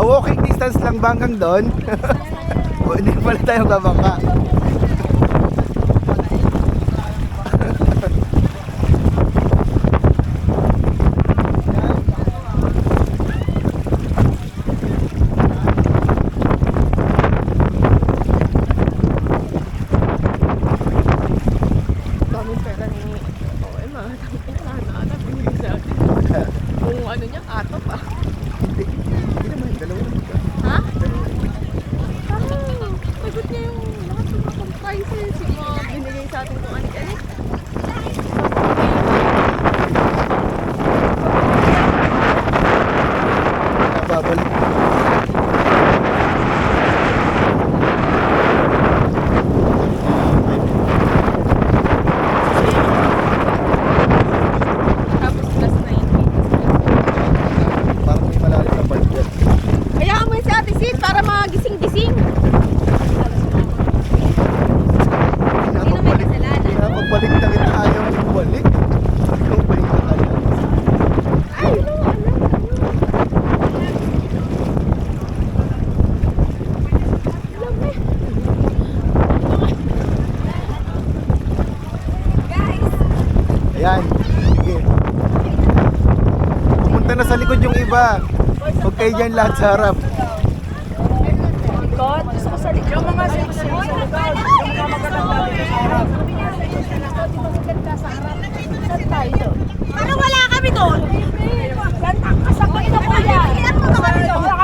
Walking distance lang ba hanggang doon? O hindi pala tayo babangka. Daming pera ni OM ah. Hanap hindi sa atin. Kung ano niya, atop ah. Hindi naman, dalawa naman ka. Ha? Sagot niya yung lahat ng mga prices, yung mga binigay sa atin kung anik-anik. Babalik. Tapos plus 90. Parang may malalim na part dyan. Kaya mo yun si Ate Sid para magising-gising. Pinapagbalik na kita, ayaw mo bumalik. Ikaw pa yung nakaya. Ay, ano? Ayan, sige. Pumunta na sa likod yung iba. Huwag kayo dyan lahat sa harap. God, gusto ko sa likod. Yung mga sa likod.